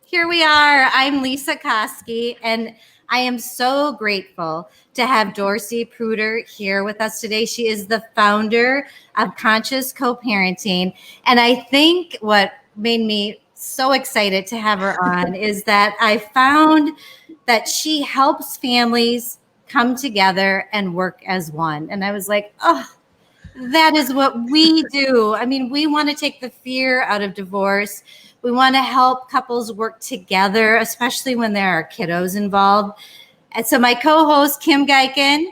Here we are. I'm Lesa Koski, and I am so grateful to have Dorcy Pruter here with us today. She is the founder of Conscious Co-Parenting. And I think what made me so excited to have her on is that I found that she helps families come together and work as one. And I was like, oh, that is what we do. I mean, we want to take the fear out of divorce. We want to help couples work together, especially when there are kiddos involved. And so my co-host, Kim Geiken,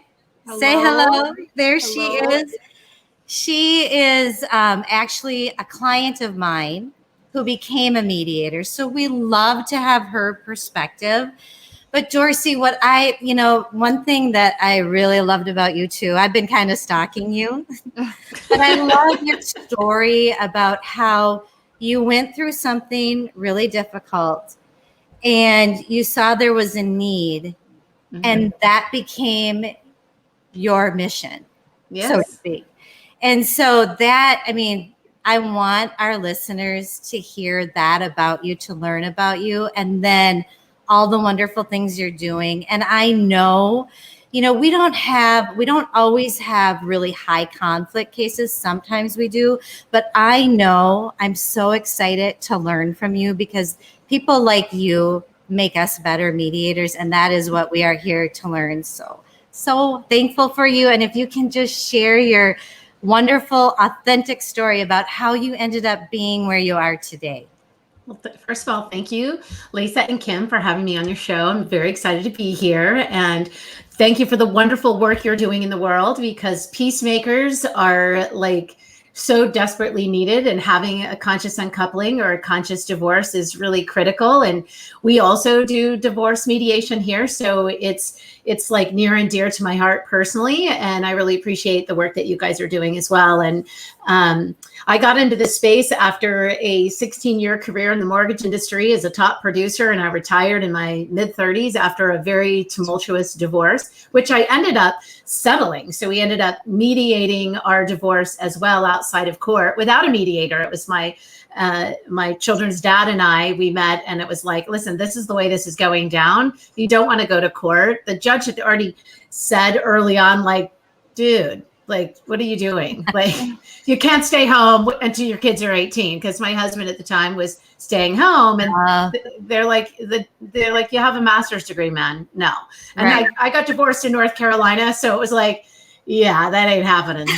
say hello. There she is. She is actually a client of mine who became a mediator. So we love to have her perspective. But Dorcy, one thing that I really loved about you too, I've been kind of stalking you, but I love your story about how you went through something really difficult and you saw there was a need, and that became your mission, so to speak. And so I want our listeners to hear that about you, to learn about you, and then all the wonderful things you're doing. And I know, we don't always have really high conflict cases. Sometimes we do, but I know I'm so excited to learn from you because people like you make us better mediators. And that is what we are here to learn. So thankful for you. And if you can just share your wonderful, authentic story about how you ended up being where you are today. Well, first of all, thank you, Lesa and Kim, for having me on your show. I'm very excited to be here. And thank you for the wonderful work you're doing in the world, because peacemakers are so desperately needed, and having a conscious uncoupling or a conscious divorce is really critical. And we also do divorce mediation here. So it's like near and dear to my heart personally. And I really appreciate the work that you guys are doing as well. And I got into this space after a 16-year career in the mortgage industry as a top producer, and I retired in my mid-30s after a very tumultuous divorce, which I ended up settling. So we ended up mediating our divorce as well outside of court without a mediator. It was my children's dad and we met, and it was like, listen, this is the way this is going down. You don't want to go to court. The judge had already said early on, dude, what are you doing? You can't stay home until your kids are 18, because my husband at the time was staying home, and they're like, you have a master's degree, man. No. And right. I got divorced in North Carolina. So it was like, yeah, that ain't happening.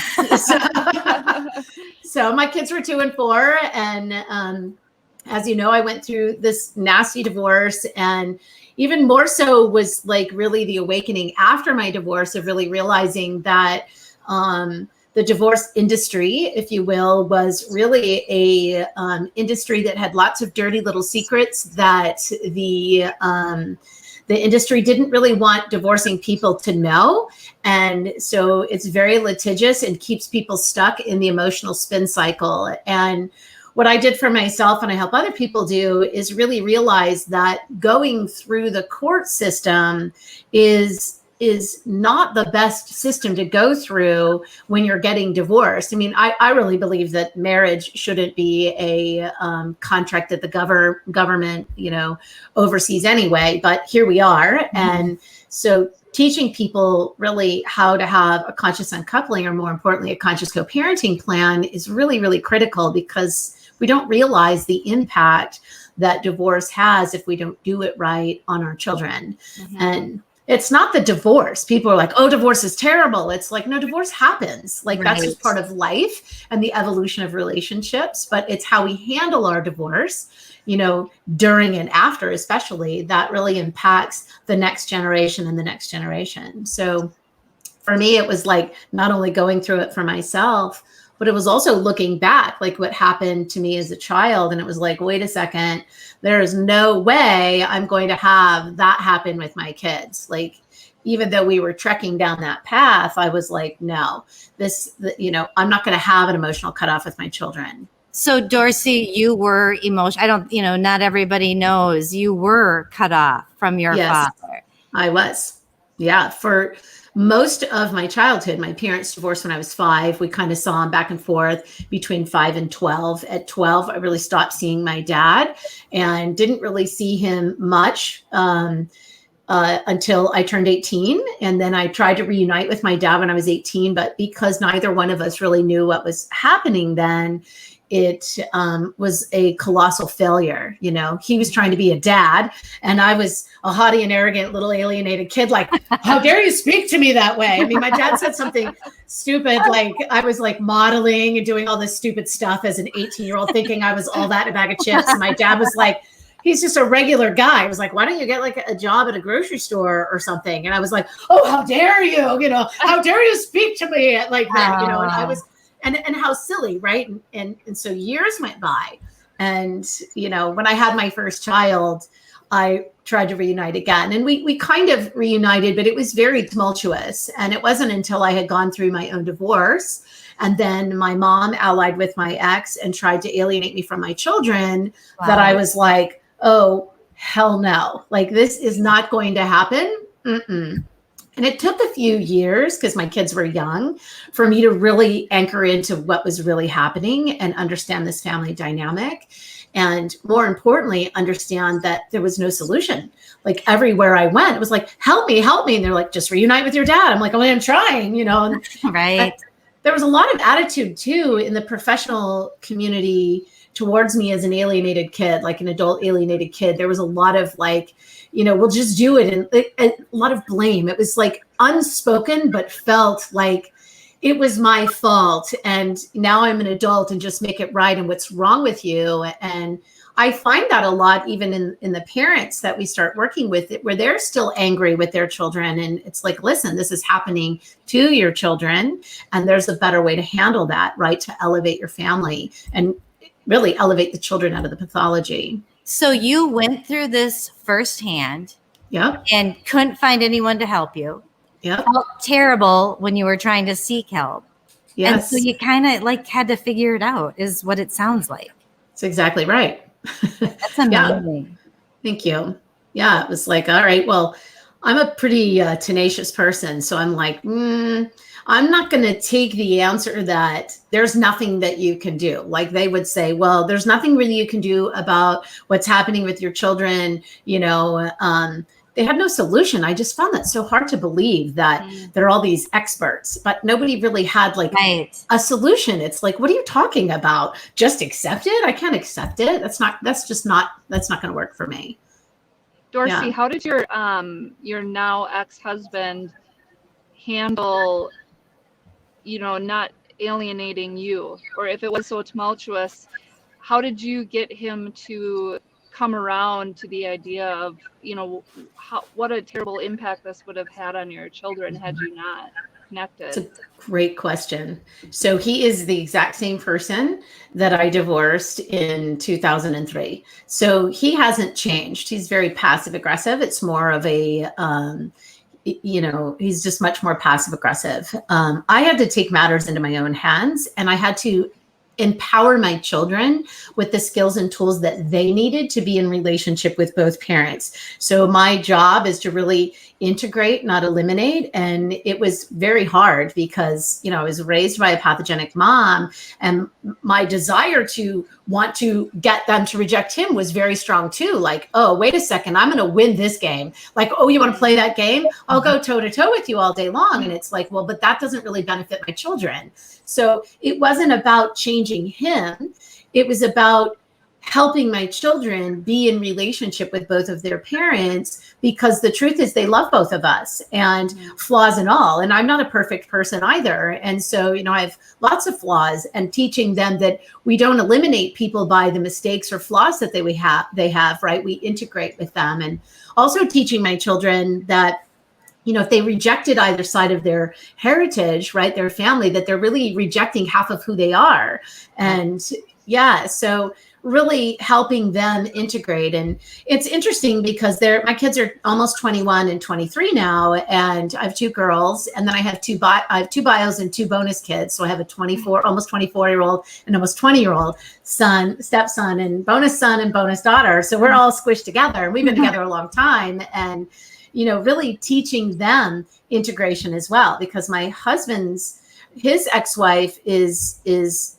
So my kids were 2 and 4. And as you know, I went through this nasty divorce, and even more so was really the awakening after my divorce of really realizing that the divorce industry, if you will, was really a industry that had lots of dirty little secrets that the industry didn't really want divorcing people to know. And so it's very litigious and keeps people stuck in the emotional spin cycle. And what I did for myself, and I help other people do, is really realize that going through the court system is not the best system to go through when you're getting divorced. I mean, I really believe that marriage shouldn't be a contract that the government, oversees anyway, but here we are. Mm-hmm. And so teaching people really how to have a conscious uncoupling, or more importantly, a conscious co-parenting plan, is really, really critical, because we don't realize the impact that divorce has if we don't do it right on our children. Mm-hmm. And it's not the divorce. People are like, oh, divorce is terrible. It's like, no, divorce happens. Right. That's just part of life and the evolution of relationships. But it's how we handle our divorce, during and after, especially, that really impacts the next generation and the next generation. So for me, it was not only going through it for myself, but it was also looking back, what happened to me as a child. And it was like, wait a second, there is no way I'm going to have that happen with my kids. Even though we were trekking down that path, I was like, no, I'm not going to have an emotional cutoff with my children. So Dorcy, you were emotional. Not everybody knows you were cut off from your father. I was. Yeah. For most of my childhood, my parents divorced when I was 5. We kind of saw them back and forth between 5 and 12. At 12, I really stopped seeing my dad and didn't really see him much until I turned 18. And then I tried to reunite with my dad when I was 18. But because neither one of us really knew what was happening then, it was a colossal failure. You know, he was trying to be a dad and I was a haughty and arrogant little alienated kid. Like, how dare you speak to me that way? I mean, my dad said something stupid. Like I was like modeling and doing all this stupid stuff as an 18-year-old thinking I was all that in a bag of chips. And my dad was like, he's just a regular guy. I was like, why don't you get like a job at a grocery store or something? And I was like, oh, how dare you, you know, how dare you speak to me like that, you know, and I was, and how silly, right? And so years went by. And, you know, when I had my first child, I tried to reunite again. And we kind of reunited, but it was very tumultuous. And it wasn't until I had gone through my own divorce and then my mom allied with my ex and tried to alienate me from my children that I was like, oh, hell no. Like, this is not going to happen. Mm-mm. And it took a few years because my kids were young for me to really anchor into what was really happening and understand this family dynamic. And more importantly, understand that there was no solution. Like everywhere I went, it was like, help me, help me. And they're like, just reunite with your dad. I'm like, oh, I'm trying, you know. And right. There was a lot of attitude too in the professional community towards me as an alienated kid, like an adult alienated kid. There was a lot of like, you know, we'll just do it. And a lot of blame. It was like unspoken, but felt like it was my fault. And now I'm an adult and just make it right. And what's wrong with you? And I find that a lot, even in the parents that we start working with, where they're still angry with their children. And it's like, listen, this is happening to your children. And there's a better way to handle that, right? To elevate your family and really elevate the children out of the pathology. So you went through this firsthand, and couldn't find anyone to help you. Felt terrible when you were trying to seek help. And so you kind of like had to figure it out, is what it sounds like. That's exactly right. That's amazing. Thank you. Yeah, it was like, all right, well, I'm a pretty tenacious person. So I'm like, I'm not going to take the answer that there's nothing that you can do. Like they would say, well, there's nothing really you can do about what's happening with your children. You know, they had no solution. I just found that so hard to believe that there are all these experts, but nobody really had like a solution. It's like, what are you talking about? Just accept it? I can't accept it. That's not going to work for me. Dorcy, how did your now ex-husband handle, you know, not alienating you? Or if it was so tumultuous, how did you get him to come around to the idea of, you know, what a terrible impact this would have had on your children had you not connected? It's a great question. So he is the exact same person that I divorced in 2003. So he hasn't changed. He's very passive aggressive. It's more of a, you know, he's just much more passive aggressive. I had to take matters into my own hands, and I had to empower my children with the skills and tools that they needed to be in relationship with both parents. So my job is to really integrate, not eliminate. And it was very hard because, you know, I was raised by a pathogenic mom, and my desire to want to get them to reject him was very strong too. Like, oh, wait a second, I'm going to win this game. Like, oh, you want to play that game? I'll go toe to toe with you all day long. And it's like, well, but that doesn't really benefit my children. So it wasn't about changing him. It was about helping my children be in relationship with both of their parents, because the truth is they love both of us, and flaws and all. And I'm not a perfect person either. And so, you know, I have lots of flaws, and teaching them that we don't eliminate people by the mistakes or flaws that they have, right? We integrate with them. And also teaching my children that, you know, if they rejected either side of their heritage, right, their family, that they're really rejecting half of who they are. And so really helping them integrate. And it's interesting because my kids are almost 21 and 23 now, and I have 2 girls, and then I have 2 bios and 2 bonus kids. So I have a almost 24-year-old and almost 20-year-old stepson, and bonus daughter. So we're all squished together, and we've been together a long time. And really teaching them integration as well, because my his ex-wife is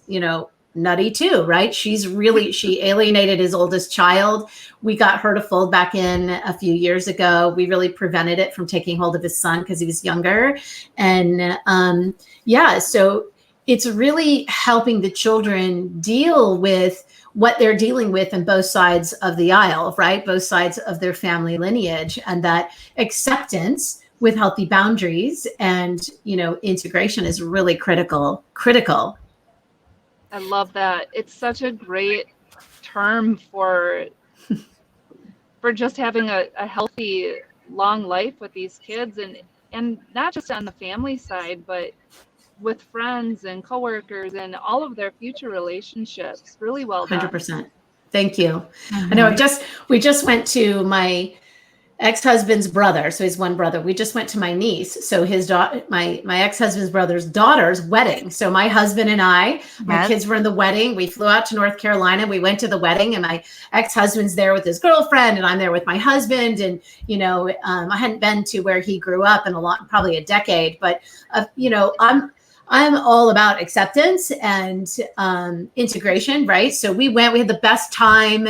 nutty too, right? She alienated his oldest child. We got her to fold back in a few years ago. We really prevented it from taking hold of his son because he was younger. And so it's really helping the children deal with what they're dealing with in both sides of the aisle, right? Both sides of their family lineage, and that acceptance with healthy boundaries and, integration is really critical. I love that. It's such a great term for just having a healthy, long life with these kids, and not just on the family side, but with friends and coworkers and all of their future relationships. Really well done. 100%. Thank you. I know we just went to my ex-husband's brother. So he's one brother. We just went to my niece. So his my ex-husband's brother's daughter's wedding. So my husband and my kids were in the wedding. We flew out to North Carolina. We went to the wedding, and my ex-husband's there with his girlfriend, and I'm there with my husband. And, I hadn't been to where he grew up in probably a decade, but, I'm all about acceptance and integration, right? So we had the best time,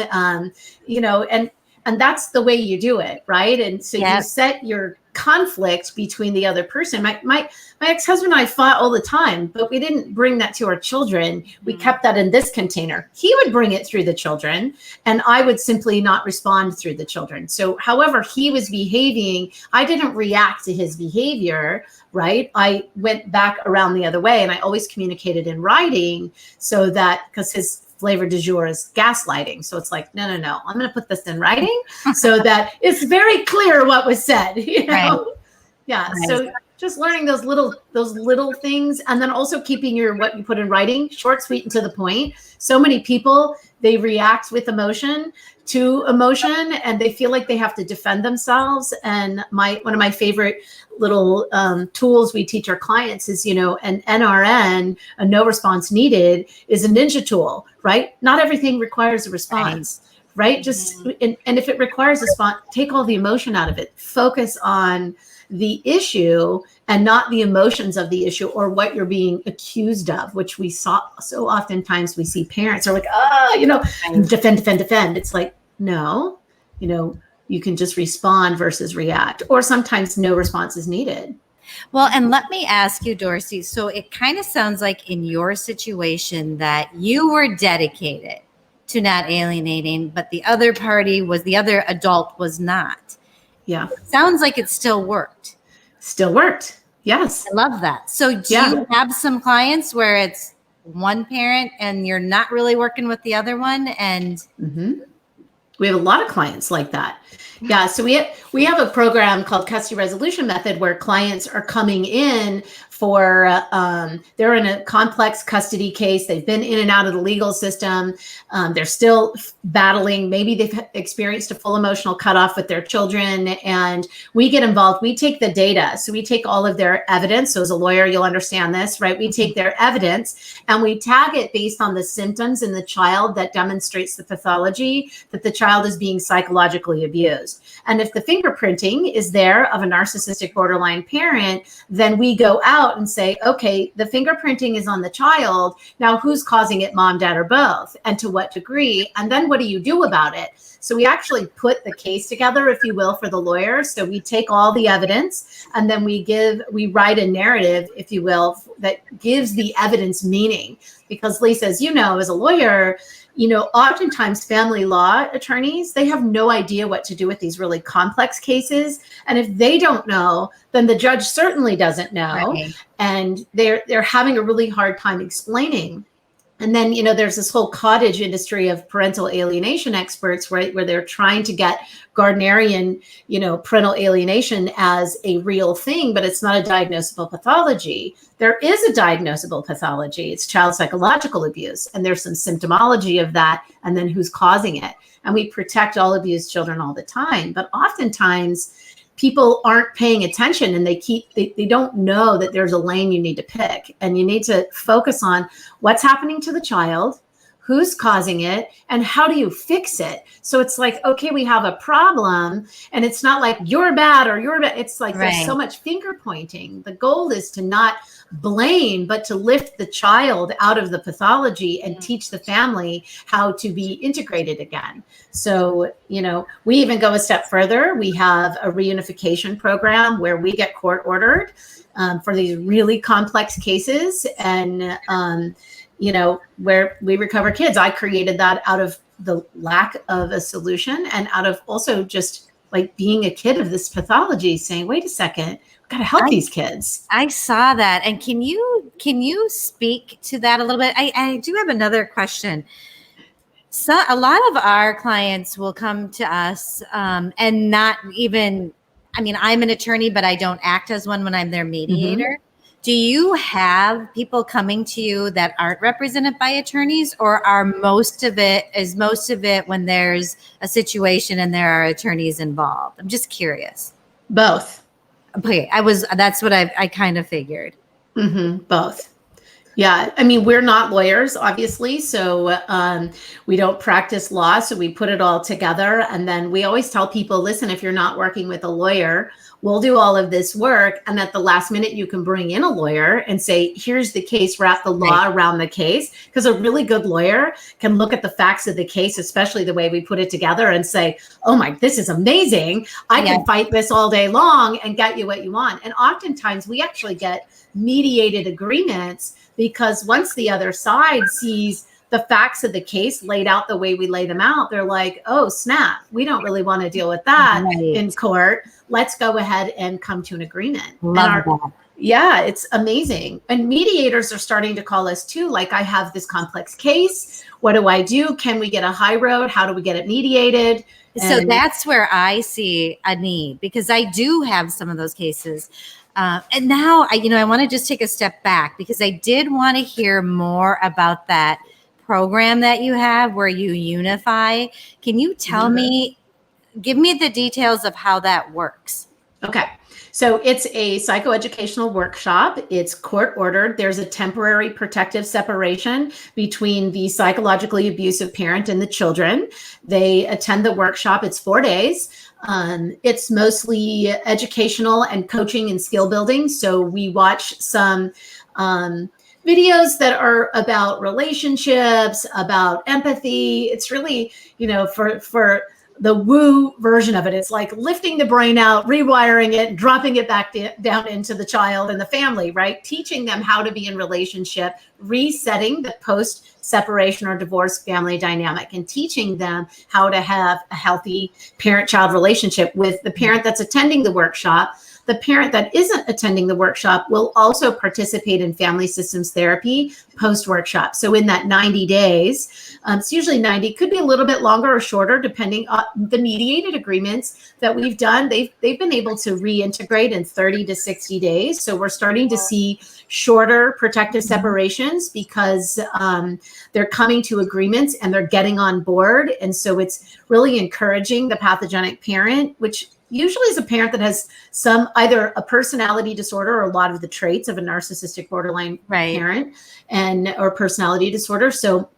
and that's the way you do it, right? And so you set your conflict between the other person. My ex-husband and I fought all the time, but we didn't bring that to our children. We kept that in this container. He would bring it through the children, and I would simply not respond through the children. So however he was behaving, I didn't react to his behavior, right? I went back around the other way, and I always communicated in writing, so that, because his flavor du jour is gaslighting. So it's like, no, I'm going to put this in writing so that it's very clear what was said, Right. Yeah. Right. So just learning those little things, and then also keeping what you put in writing short, sweet, and to the point. So many people, they react with emotion to emotion, and they feel like they have to defend themselves. And one of my favorite little tools we teach our clients is, an NRN, a no response needed, is a ninja tool, right? Not everything requires a response, right? Just, and if it requires a response, take all the emotion out of it. Focus on the issue and not the emotions of the issue or what you're being accused of, which we saw so oftentimes. We see parents are like, defend. It's like, no, you can just respond versus react, or sometimes no response is needed. Well, and let me ask you, Dorcy, so it kind of sounds like in your situation that you were dedicated to not alienating, but the other adult was not. Yeah. Sounds like it still worked. Still worked. Yes. I love that. So do you have some clients where it's one parent and you're not really working with the other one? And we have a lot of clients like that. Yeah. So we have a program called Custody Resolution Method, where clients are coming in for, they're in a complex custody case. They've been in and out of the legal system. They're still battling. Maybe they've experienced a full emotional cutoff with their children, and we get involved. We take the data. So we take all of their evidence. So as a lawyer, you'll understand this, right? We take their evidence and we tag it based on the symptoms in the child that demonstrates the pathology that the child is being psychologically abused. And if the fingerprinting is there of a narcissistic borderline parent, then we go out and say, okay, the fingerprinting is on the child. Now who's causing it, mom, dad, or both? And to what degree? And then what do you do about it? So we actually put the case together, if you will, for the lawyer. So we take all the evidence, and then we write a narrative, if you will, that gives the evidence meaning. Because Lesa, as you know, as a lawyer, oftentimes family law attorneys, they have no idea what to do with these really complex cases. And if they don't know, then the judge certainly doesn't know. Right. And they're having a really hard time explaining. And then, there's this whole cottage industry of parental alienation experts, right, where they're trying to get Gardnerian, parental alienation as a real thing, but it's not a diagnosable pathology. There is a diagnosable pathology. It's child psychological abuse. And there's some symptomology of that, and then who's causing it. And we protect all abused children all the time. But oftentimes, people aren't paying attention, and they don't know that there's a lane you need to pick, and you need to focus on what's happening to the child, who's causing it, and how do you fix it? So it's like, okay, we have a problem, and it's not like you're bad or you're bad. It's like there's so much finger pointing. The goal is to not blame, but to lift the child out of the pathology and teach the family how to be integrated again. So, you know, we even go a step further. We have a reunification program where we get court ordered for these really complex cases, and you know, where we recover kids. I created that out of the lack of a solution, and out of also just like being a kid of this pathology, saying, wait a second, we've got to help these kids. I saw that. And can you speak to that a little bit? I do have another question. So a lot of our clients will come to us and not even, I mean, I'm an attorney, but I don't act as one when I'm their mediator. Do you have people coming to you that aren't represented by attorneys, or are most of it when there's a situation and there are attorneys involved? I'm just curious. Both. Okay, that's what I kind of figured. Both. Yeah, I mean, we're not lawyers, obviously, so we don't practice law, so we put it all together. And then we always tell people, listen, if you're not working with a lawyer, we'll do all of this work. And at the last minute, you can bring in a lawyer and say, here's the case, wrap the law around the case. Because a really good lawyer can look at the facts of the case, especially the way we put it together, and say, oh my, this is amazing. I can fight this all day long and get you what you want. And oftentimes we actually get mediated agreements, because once the other side sees the facts of the case laid out the way we lay them out, they're like, oh, snap, we don't really want to deal with that in court. Let's go ahead and come to an agreement. Love that. Yeah, it's amazing. And mediators are starting to call us too. Like, I have this complex case. What do I do? Can we get a high road? How do we get it mediated? So that's where I see a need, because I do have some of those cases. And now I want to just take a step back, because I did want to hear more about that program that you have where you unify. Can you tell me, give me the details of how that works? Okay. So it's a psychoeducational workshop. It's court ordered. There's a temporary protective separation between the psychologically abusive parent and the children. They attend the workshop. It's 4 days. It's mostly educational and coaching and skill building. So we watch some videos that are about relationships, about empathy. It's really, for the woo version of it. It's like lifting the brain out, rewiring it, dropping it back down into the child and the family, right? Teaching them how to be in relationship, resetting the post-separation or divorce family dynamic, and teaching them how to have a healthy parent-child relationship with the parent that's attending the workshop. The parent that isn't attending the workshop will also participate in family systems therapy post-workshop. So in that 90 days, it's usually 90, could be a little bit longer or shorter, depending on the mediated agreements that we've done. They've been able to reintegrate in 30 to 60 days. So we're starting to see shorter protective separations, because they're coming to agreements and they're getting on board. And so it's really encouraging the pathogenic parent, which usually is a parent that has either a personality disorder or a lot of the traits of a narcissistic borderline parent, or personality disorder. So,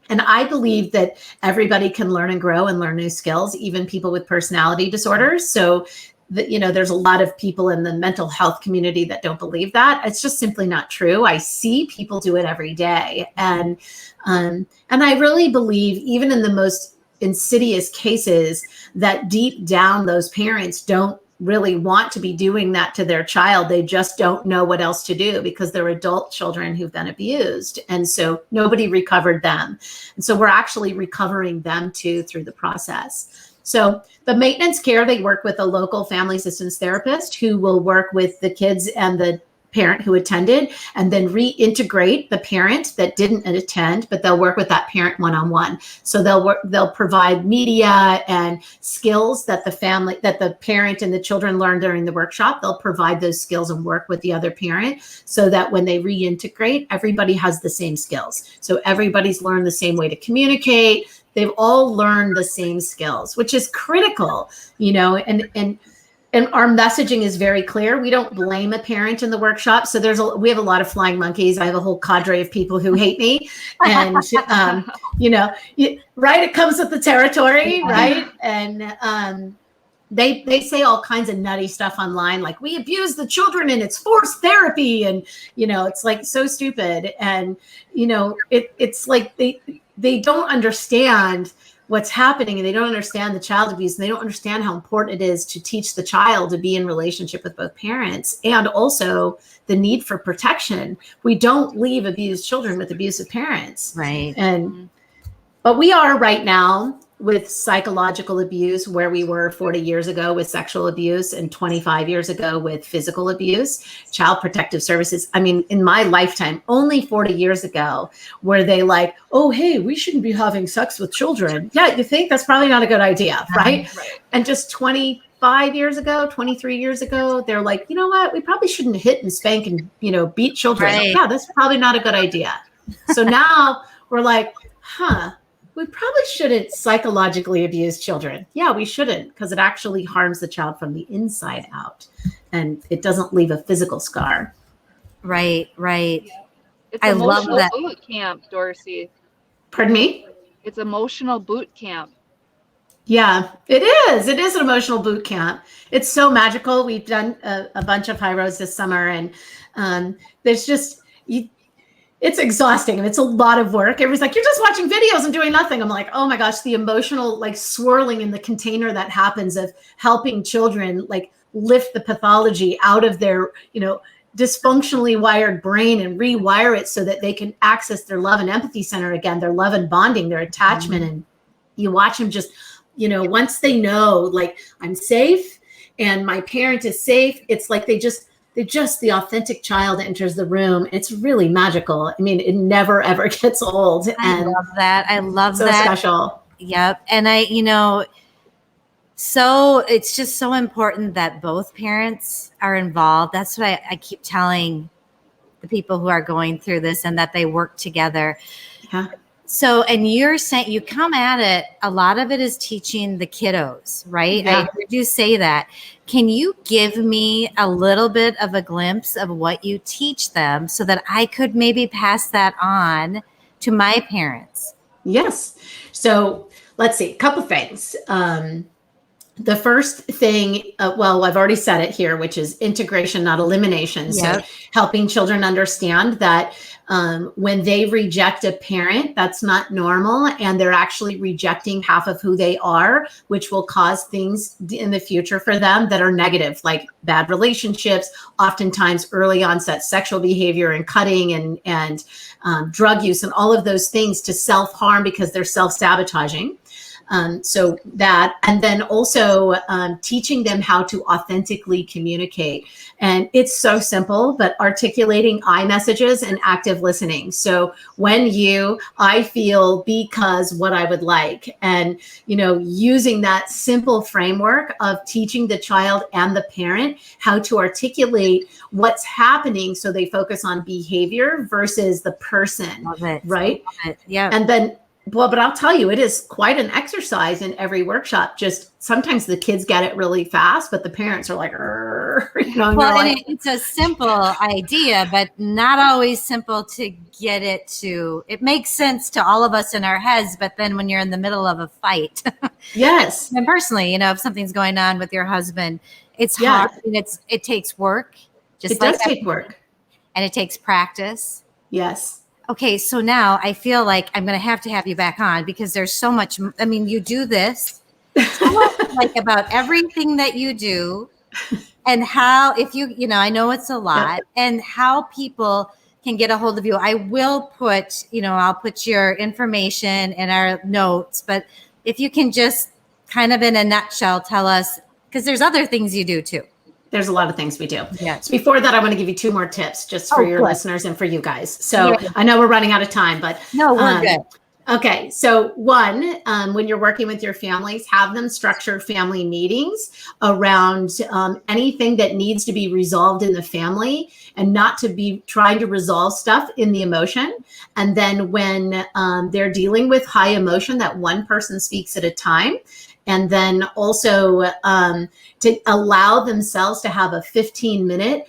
and I believe that everybody can learn and grow and learn new skills, even people with personality disorders. So there's a lot of people in the mental health community that don't believe that. It's just simply not true. I see people do it every day. And I really believe, even in the most insidious cases, that deep down those parents don't really want to be doing that to their child. They just don't know what else to do, because they're adult children who've been abused. And so nobody recovered them. And so we're actually recovering them too through the process. So the maintenance care, they work with a local family systems therapist who will work with the kids and the parent who attended, and then reintegrate the parent that didn't attend, but they'll work with that parent one-on-one. So they'll provide media and skills that the parent and the children learn during the workshop. They'll provide those skills and work with the other parent, so that when they reintegrate, everybody has the same skills. So everybody's learned the same way to communicate. They've all learned the same skills, which is critical, and and our messaging is very clear. We don't blame a parent in the workshop. So we have a lot of flying monkeys. I have a whole cadre of people who hate me, and right, it comes with the territory, right? And they say all kinds of nutty stuff online, like we abuse the children and it's forced therapy, and it's like so stupid. And it's like they don't understand what's happening, and they don't understand the child abuse, and they don't understand how important it is to teach the child to be in relationship with both parents, and also the need for protection. We don't leave abused children with abusive parents. Right. But we are right now with psychological abuse where we were 40 years ago with sexual abuse, and 25 years ago with physical abuse. Child Protective Services, I mean, in my lifetime, only 40 years ago, were they like, oh, hey, we shouldn't be having sex with children. Yeah, you think that's probably not a good idea, right? And just 25 years ago, 23 years ago, they're like, you know what, we probably shouldn't hit and spank and, beat children. Right. Yeah, that's probably not a good idea. So now we're like, we probably shouldn't psychologically abuse children. Yeah, we shouldn't, because it actually harms the child from the inside out, and it doesn't leave a physical scar. Right. It's I love that. Boot camp, Dorcy. Pardon me? It's emotional boot camp. Yeah, it is. It is an emotional boot camp. It's so magical. We've done a bunch of high roads this summer, and there's just it's exhausting, and it's a lot of work. Everybody's like, you're just watching videos and doing nothing. I'm like, oh my gosh, the emotional swirling in the container that happens of helping children lift the pathology out of their, dysfunctionally wired brain and rewire it so that they can access their love and empathy center again, their love and bonding, their attachment. And you watch them just, once they know, I'm safe and my parent is safe, it's like the authentic child enters the room. It's really magical. I mean, it never, ever gets old. I love that. I love so that. Special. Yep. And so it's just so important that both parents are involved. That's what I keep telling the people who are going through this, and that they work together. Yeah. So, and you're saying you come at it, a lot of it is teaching the kiddos, right? Yeah. I heard you say that. Can you give me a little bit of a glimpse of what you teach them so that I could maybe pass that on to my parents? Yes. So let's see, a couple things. The first thing, I've already said it here, which is integration, not elimination. Yep. So helping children understand that when they reject a parent, that's not normal, and they're actually rejecting half of who they are, which will cause things in the future for them that are negative, like bad relationships, oftentimes early onset sexual behavior and cutting and drug use and all of those things to self-harm because they're self-sabotaging. So that, and then also teaching them how to authentically communicate. And it's so simple, but articulating I messages and active listening. So when I feel because what I would like, and, using that simple framework of teaching the child and the parent how to articulate what's happening so they focus on behavior versus the person. Love it. Right? Love it. Yeah. And then, but I'll tell you, it is quite an exercise in every workshop. Just sometimes the kids get it really fast, but the parents are like, and it's a simple idea, but not always simple to get it to. It makes sense to all of us in our heads, but then when you're in the middle of a fight, yes. And personally, if something's going on with your husband, it's hard. And it takes work. It does take work, and it takes practice. Yes. Okay, so now I feel like I'm going to have you back on, because there's so much. I mean, you do this about everything that you do, and how, if I know it's a lot, and how people can get a hold of you. I will put, I'll put your information in our notes, but if you can just kind of in a nutshell tell us, because there's other things you do too. There's a lot of things we do. Yes. So before that, I want to give you 2 more tips just for your listeners and for you guys. So I know we're running out of time, but no, we're good. Okay. So one, when you're working with your families, have them structure family meetings around anything that needs to be resolved in the family, and not to be trying to resolve stuff in the emotion. And then when they're dealing with high emotion, that one person speaks at a time. And then also to allow themselves to have a 15-minute,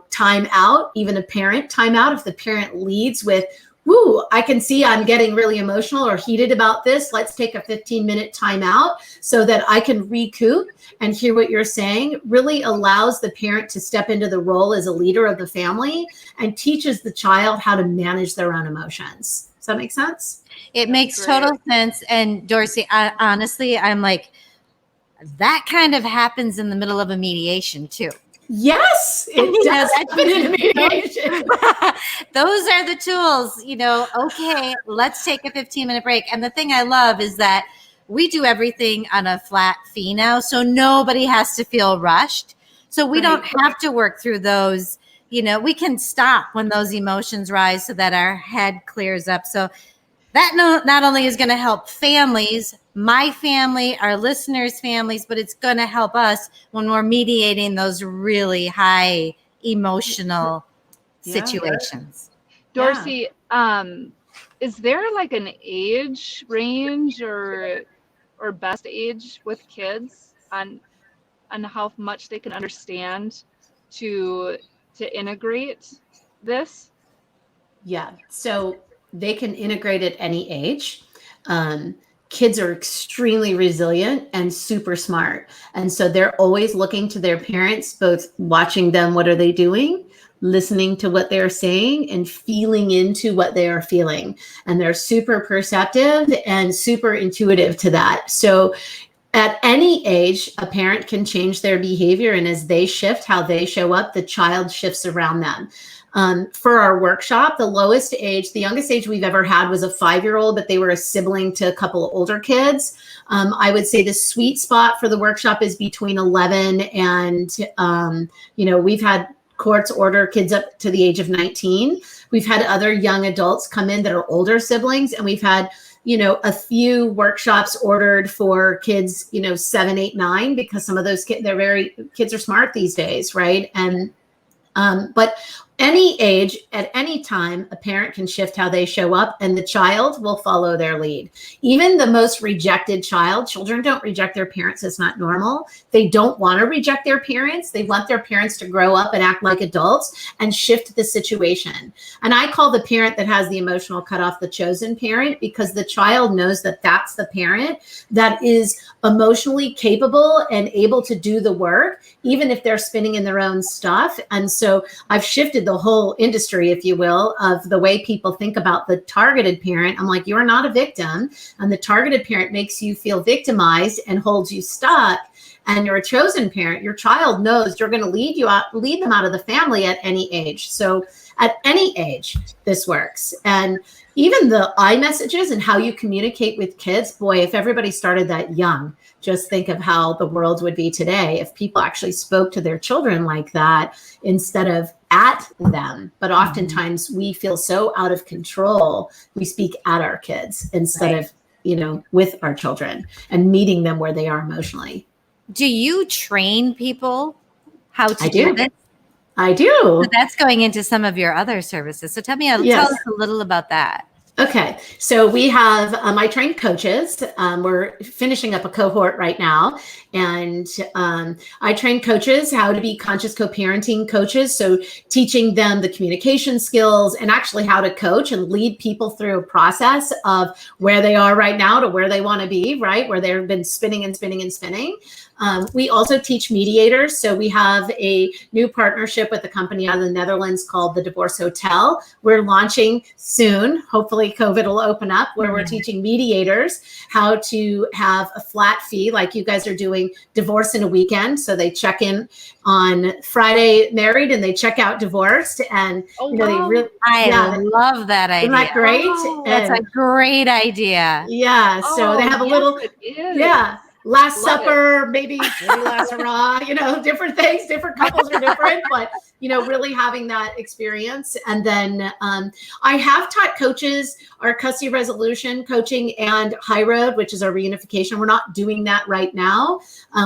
time out, even a parent time out. If the parent leads with, "Woo, I can see I'm getting really emotional or heated about this. Let's take a 15-minute time out so that I can recoup and hear what you're saying," really allows the parent to step into the role as a leader of the family and teaches the child how to manage their own emotions. Does that make sense? It makes total sense. And Dorcy, honestly, I'm like, that kind of happens in the middle of a mediation too. Yes, it does happen in a mediation. Those are the tools, okay, let's take a 15-minute break. And the thing I love is that we do everything on a flat fee now, so nobody has to feel rushed. So we don't have to work through those, we can stop when those emotions rise so that our head clears up. So that not only is going to help families, my family, our listeners' families, but it's going to help us when we're mediating those really high emotional situations. Dorcy, is there like an age range or best age with kids on how much they can understand to integrate this? Yeah, so they can integrate at any age. Kids are extremely resilient and super smart. And so they're always looking to their parents, both watching them, what are they doing, listening to what they're saying, and feeling into what they are feeling. And they're super perceptive and super intuitive to that. So at any age, a parent can change their behavior. And as they shift how they show up, the child shifts around them. For our workshop, the youngest age we've ever had was a 5-year-old, but they were a sibling to a couple of older kids. I would say the sweet spot for the workshop is between 11 and, we've had courts order kids up to the age of 19. We've had other young adults come in that are older siblings, and we've had a few workshops ordered for kids, 7, 8, 9, because some of those kids are smart these days, right? And but any age, at any time, a parent can shift how they show up, and the child will follow their lead. Even the most rejected children don't reject their parents. It's not normal. They don't want to reject their parents. They want their parents to grow up and act like adults and shift the situation. And I call the parent that has the emotional cutoff the chosen parent, because the child knows that that's the parent that is emotionally capable and able to do the work, even if they're spinning in their own stuff. And so I've shifted the whole industry, if you will, of the way people think about the targeted parent. I'm like, you're not a victim. And the targeted parent makes you feel victimized and holds you stuck. And you're a chosen parent. Your child knows you're going to lead them out of the family at any age. So at any age, this works. And even the iMessages and how you communicate with kids, boy, if everybody started that young, just think of how the world would be today if people actually spoke to their children like that instead of at them. But oftentimes we feel so out of control, we speak at our kids instead of, with our children and meeting them where they are emotionally. Do you train people how to do this? I do. So that's going into some of your other services. So tell us a little about that. Okay, so we have, I train coaches. We're finishing up a cohort right now. And I train coaches how to be conscious co-parenting coaches. So teaching them the communication skills and actually how to coach and lead people through a process of where they are right now to where they want to be, right? Where they've been spinning and spinning and spinning. We also teach mediators. So we have a new partnership with a company out of the Netherlands called the Divorce Hotel. We're launching soon. Hopefully COVID will open up, where we're teaching mediators how to have a flat fee, like you guys are doing divorce in a weekend. So they check in on Friday married and they check out divorced. And I love that idea. Isn't that great? That's a great idea. Yeah. So they have a little, Last Supper, maybe Last Hurrah, different things, different couples are different, but, really having that experience. And then I have taught coaches our custody resolution coaching and High Road, which is our reunification. We're not doing that right now.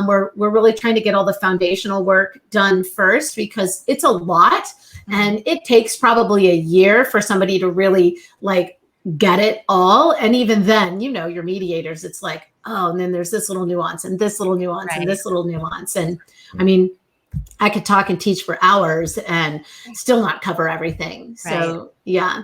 We're really trying to get all the foundational work done first, because it's a lot and it takes probably a year for somebody to really get it all. And even then, your mediators, it's like, oh, and then there's this little nuance and this little nuance Right. and this little nuance. And I mean, I could talk and teach for hours and still not cover everything. So yeah.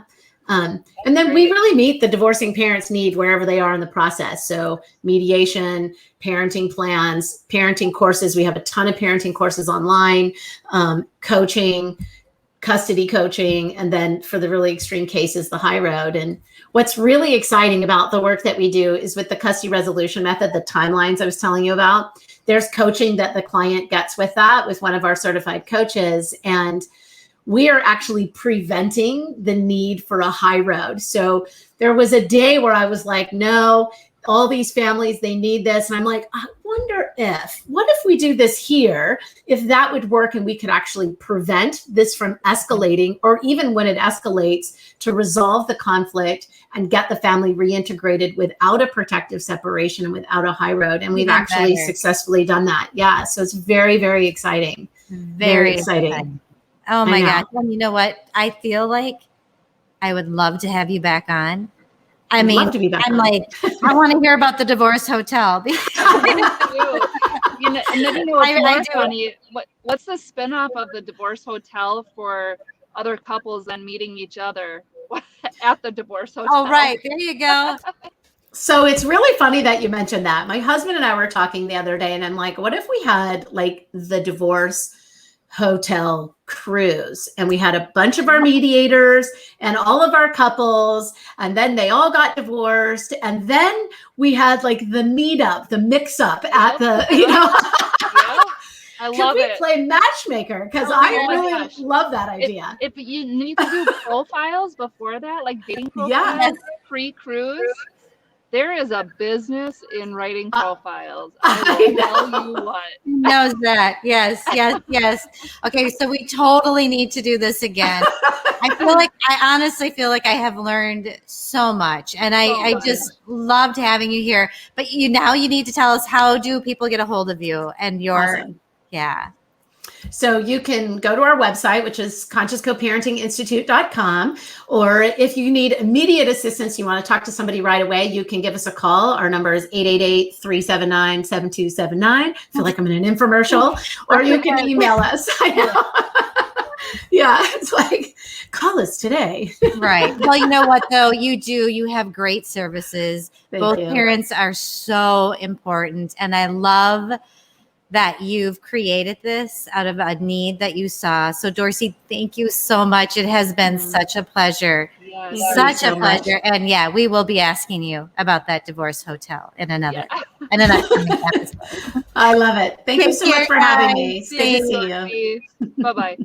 And then we really meet the divorcing parents' need wherever they are in the process. So mediation, parenting plans, parenting courses. We have a ton of parenting courses online, coaching, custody coaching, and then for the really extreme cases, the high road. And what's really exciting about the work that we do is with the custody resolution method, the timelines I was telling you about, there's coaching that the client gets with that with one of our certified coaches. And we are actually preventing the need for a high road. So there was a day where I was like, no, all these families, they need this. And I'm like, I wonder what if we do this here, if that would work and we could actually prevent this from escalating, or even when it escalates, to resolve the conflict and get the family reintegrated without a protective separation and without a high road. And we've actually successfully done that. Yeah. So it's very, very exciting. Very exciting. Oh my gosh. And you know what? I feel like I would love to have you back on. I mean, I'm like, I want to hear about the divorce hotel. What's the spinoff of the divorce hotel for other couples then meeting each other at the divorce hotel? Oh, right. There you go. So it's really funny that you mentioned that. My husband and I were talking the other day, and I'm like, what if we had like the divorce hotel cruise, and we had a bunch of our mediators and all of our couples, and then they all got divorced, and then we had like the meetup, the mix up at the, you know. I love it. Can we play matchmaker? Because I really love that idea. If you need to do profiles before that, like dating profiles, pre-cruise, there is a business in writing profiles. I will tell you what. Knows that. Yes. Okay, so we totally need to do this again. I honestly feel like I have learned so much, and I just loved having you here. But now you need to tell us, how do people get a hold of you and your, So you can go to our website, which is consciouscoparentinginstitute.com, or if you need immediate assistance, you want to talk to somebody right away, you can give us a call. Our number is 888-379-7279. I feel like I'm in an infomercial. Or you can email us. I know. Yeah, it's like, call us today. Right. Well, you know what, though? You have great services. Both parents are so important. And I love that you've created this out of a need that you saw. So Dorcy, thank you so much. It has been such a pleasure. Such a pleasure. And we will be asking you about that divorce hotel in another episode. I love it. Thank you so much for having me. Good to see you. Bye-bye.